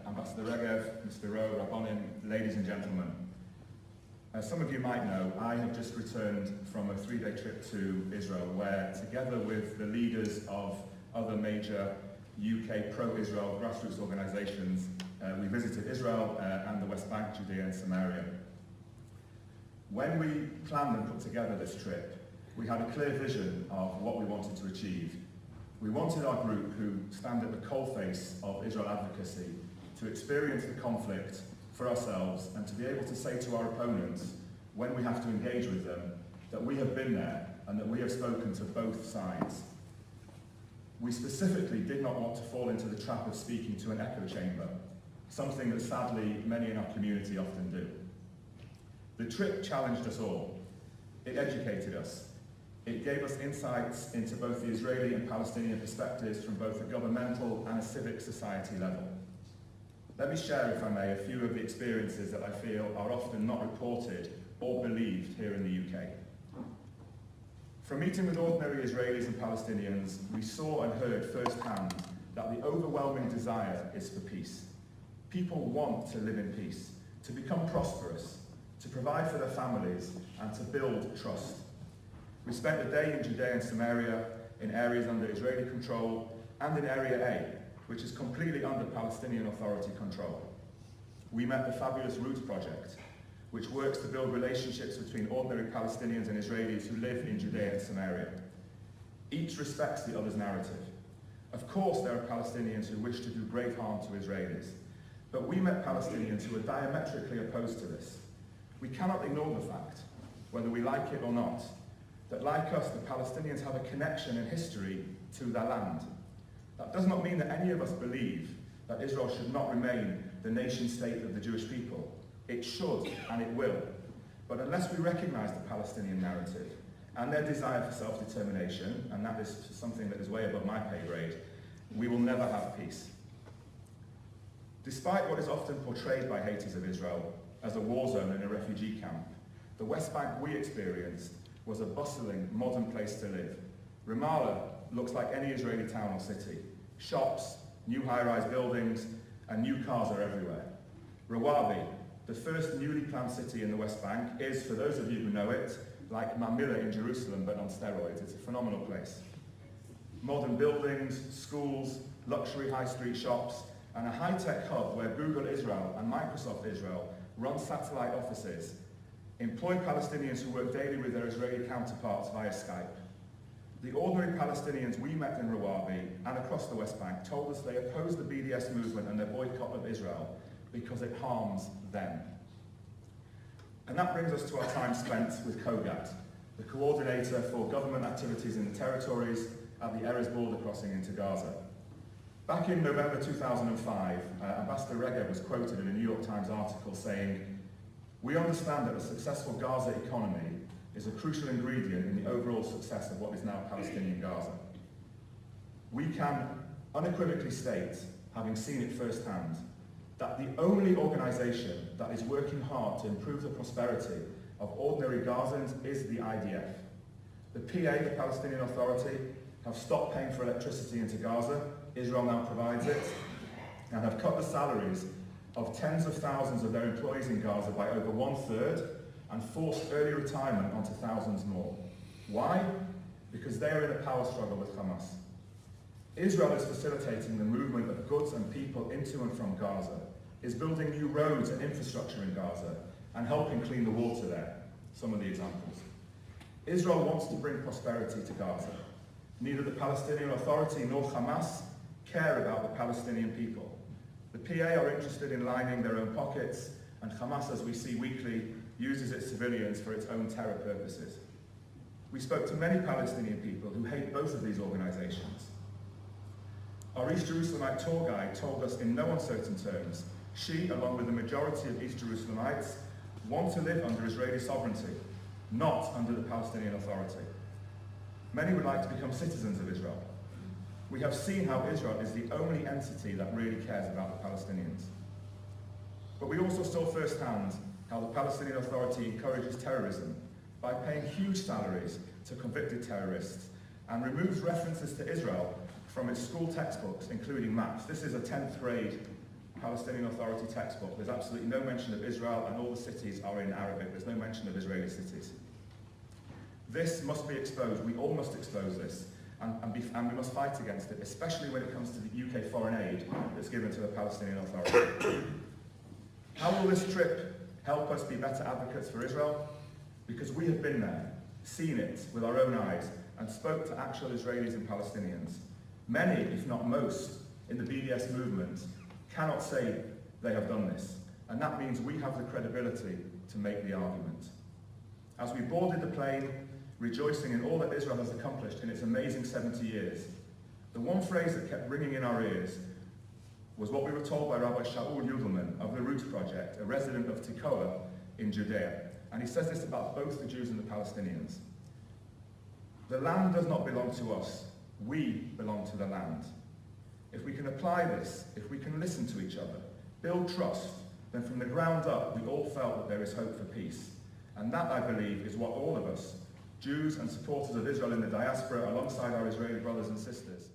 Ambassador Regev, Mr. Rowe, Rabonim, ladies and gentlemen. As some of you might know, I have just returned from a 3-day trip to Israel where, together with the leaders of other major UK pro-Israel grassroots organisations, we visited Israel and the West Bank, Judea and Samaria. When we planned and put together this trip, we had a clear vision of what we wanted to achieve. We wanted our group, who stand at the coalface of Israel advocacy, to experience the conflict for ourselves and to be able to say to our opponents, when we have to engage with them, that we have been there and that we have spoken to both sides. We specifically did not want to fall into the trap of speaking to an echo chamber, something that sadly many in our community often do. The trip challenged us all. It educated us. It gave us insights into both the Israeli and Palestinian perspectives from both a governmental and a civic society level. Let me share, if I may, a few of the experiences that I feel are often not reported or believed here in the UK. From meeting with ordinary Israelis and Palestinians, we saw and heard firsthand that the overwhelming desire is for peace. People want to live in peace, to become prosperous, to provide for their families, and to build trust. We spent a day in Judea and Samaria, in areas under Israeli control, and in Area A, which is completely under Palestinian Authority control. We met the fabulous Roots Project, which works to build relationships between ordinary Palestinians and Israelis who live in Judea and Samaria. Each respects the other's narrative. Of course, there are Palestinians who wish to do great harm to Israelis, but we met Palestinians who are diametrically opposed to this. We cannot ignore the fact, whether we like it or not, that like us, the Palestinians have a connection in history to their land. That does not mean that any of us believe that Israel should not remain the nation-state of the Jewish people. It should, and it will. But unless we recognise the Palestinian narrative and their desire for self-determination, and that is something that is way above my pay grade, we will never have peace. Despite what is often portrayed by haters of Israel as a war zone and a refugee camp, the West Bank we experienced was a bustling, modern place to live. Ramallah looks like any Israeli town or city. Shops, new high-rise buildings, and new cars are everywhere. Rawabi, the first newly planned city in the West Bank, is, for those of you who know it, like Mamilla in Jerusalem, but on steroids. It's a phenomenal place. Modern buildings, schools, luxury high street shops, and a high-tech hub where Google Israel and Microsoft Israel run satellite offices, employ Palestinians who work daily with their Israeli counterparts via Skype. The ordinary Palestinians we met in Rawabi and across the West Bank told us they oppose the BDS movement and their boycott of Israel because it harms them. And that brings us to our time spent with COGAT, the coordinator for government activities in the territories at the Erez border crossing into Gaza. Back in November 2005, Ambassador Regev was quoted in a New York Times article saying, "We understand that a successful Gaza economy is a crucial ingredient in the overall success of what is now Palestinian Gaza. We can unequivocally state, having seen it firsthand, that the only organisation that is working hard to improve the prosperity of ordinary Gazans is the IDF. The PA, the Palestinian Authority, have stopped paying for electricity into Gaza, Israel now provides it, and have cut the salaries of tens of thousands of their employees in Gaza by over 1/3, and forced early retirement onto thousands more. Why? Because they are in a power struggle with Hamas. Israel is facilitating the movement of goods and people into and from Gaza, is building new roads and infrastructure in Gaza, and helping clean the water there. Some of the examples. Israel wants to bring prosperity to Gaza. Neither the Palestinian Authority nor Hamas care about the Palestinian people. The PA are interested in lining their own pockets, and Hamas, as we see weekly, uses its civilians for its own terror purposes. We spoke to many Palestinian people who hate both of these organisations. Our East Jerusalemite tour guide told us in no uncertain terms, she, along with the majority of East Jerusalemites, want to live under Israeli sovereignty, not under the Palestinian Authority. Many would like to become citizens of Israel. We have seen how Israel is the only entity that really cares about the Palestinians. But we also saw firsthand how the Palestinian Authority encourages terrorism by paying huge salaries to convicted terrorists and removes references to Israel from its school textbooks, including maps. This is a 10th grade Palestinian Authority textbook, there's absolutely no mention of Israel, and all the cities are in Arabic. There's no mention of Israeli cities. This must be exposed. We all must expose this, and we must fight against it, especially when it comes to the UK foreign aid that's given to the Palestinian Authority. How will this trip help us be better advocates for Israel? Because we have been there, seen it with our own eyes, and spoke to actual Israelis and Palestinians. Many, if not most, in the BDS movement cannot say they have done this, and that means we have the credibility to make the argument. As we boarded the plane, rejoicing in all that Israel has accomplished in its amazing 70 years, the one phrase that kept ringing in our ears was what we were told by Rabbi Shaul Yudelman of the Roots Project, a resident of Tekoa in Judea. And he says this about both the Jews and the Palestinians. The land does not belong to us. We belong to the land. If we can apply this, if we can listen to each other, build trust, then from the ground up we all felt that there is hope for peace. And that, I believe, is what all of us, Jews and supporters of Israel in the diaspora, alongside our Israeli brothers and sisters,